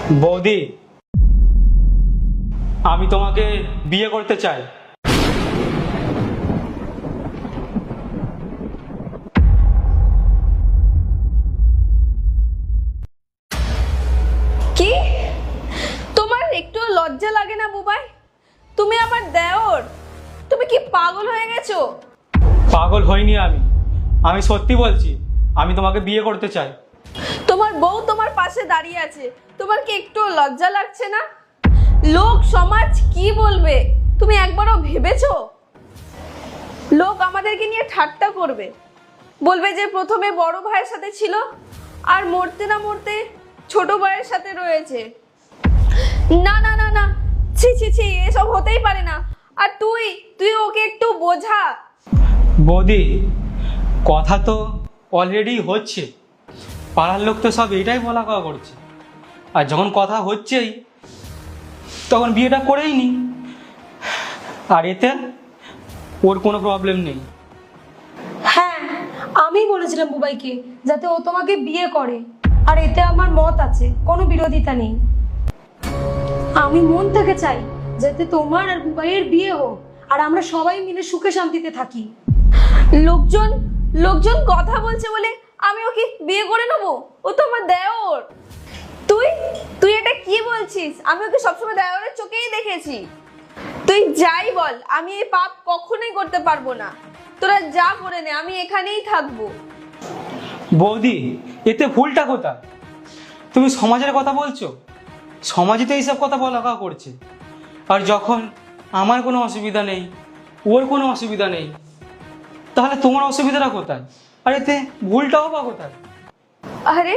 বৌদি, আমি তোমাকে বিয়ে করতে চাই। কি? তোমার একটু লজ্জা লাগে না বুবাই? তুমি আমার দেওর, তুমি কি পাগল হয়ে গেছো? পাগল হইনি আমি, আমি সত্যি বলছি, আমি তোমাকে বিয়ে করতে চাই। তোমার বউ তোমার পাশে দাঁড়িয়ে আছে, তোমার কি একটু লজ্জা লাগছে না? লোক সমাজ কি বলবে তুমি একবারও ভেবেছো? লোক আমাদেরকে নিয়ে ঠাট্টা করবে, বলবে যে প্রথমে বড় ভাইয়ের সাথে ছিল আর মরতে না মরতে ছোট ভাইয়ের সাথে রয়েছে। না না না না, ছি ছি ছি, এসব হতেই পারে না। আর তুই তুই ওকে একটু বোঝা। বৌদি, কথা তো অলরেডি হচ্ছে, পাড়ার লোক তো সব এটাই বলা কওয়া করছে। আর যখন কথা হচ্ছেই তখন বিয়েটা করেই নি। আর এতে ওর কোনো প্রবলেম নেই। হ্যাঁ, আমি বলেছিলাম বুবাইকে যাতে ও তোমাকে বিয়ে করে, আর এতে আমার মত আছে, কোনো বিরোধিতা নেই। আমি মন থেকে চাই যাতে তোমার আর বুবাইয়ের বিয়ে হোক, আর আমরা সবাই মিলে সুখে শান্তিতে থাকি। লোকজন লোকজন কথা বলছে বলে আমি ওকে বিয়ে করে নেবো? ও তো আমার দেওর। তুই তুই এটা কি বলছিস? আমি ওকে সবসময় দেওরের চোখেই দেখেছি। তুই যাই বল, আমি এই পাপ কখনোই করতে পারবো না। তোরা যা করে নে, আমি এখানেই থাকবো। বৌদি, এতে ভুলটা কোথায়? তুমি সমাজের কথা বলছো, সমাজে তো এইসব কথা বলা কওয়া করছে। আর যখন আমার কোনো অসুবিধা নেই, ওর কোনো অসুবিধা নেই, তাহলে তোমার অসুবিধাটা কোথায়? আর এতে ভুলটাও বা কোথায়? আরে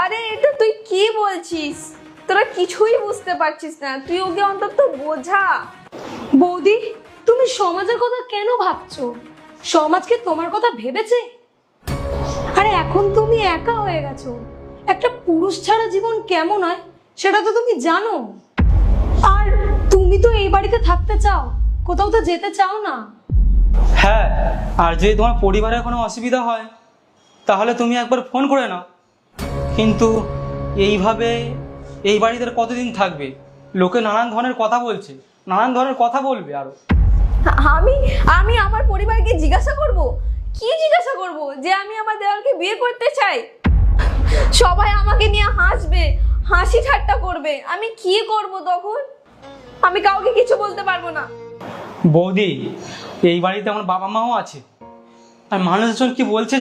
আরে, এটা তুই কি বলছিস? তোরা কিছুই বুঝতে পারছিস না, তুই ওকে অন্তত বোঝা। বৌদি, তুমি সমাজের কথা কেন ভাবছো? সমাজকে তোমার কথা ভেবেছে? আরে এখন তুমি একা হয়ে গেছো, একটা পুরুষ ছাড়া জীবন কেমন হয় সেটা তো তুমি জানো। আর তুমি তো এই বাড়িতে থাকতে চাও, কোথাও তো যেতে চাও না। হ্যাঁ, আর যদি তোমার পরিবারের কোনো অসুবিধা হয় তাহলে তুমি একবার ফোন করে নাও। কিন্তু এইভাবে এই বাড়িতে আর কতদিন থাকবে? লোকে নানান ধরনের কথা বলছে, নানান ধরনের কথা বলবে আরো। আমি আমি আমার পরিবারকে জিজ্ঞাসা করব? কি জিজ্ঞাসা করব? যে আমি আমার দেওয়ালকে বিয়ে করতে চাই? সবাই আমাকে নিয়ে হাসবে, হাসি ঠাট্টা করবে। আমি কি করব তখন? আমি কাউকে কিছু বলতে পারবো না। বৌদি, এই বাড়িতে আমার বাবা মাও আছে, আর মানুষজন কি বলছে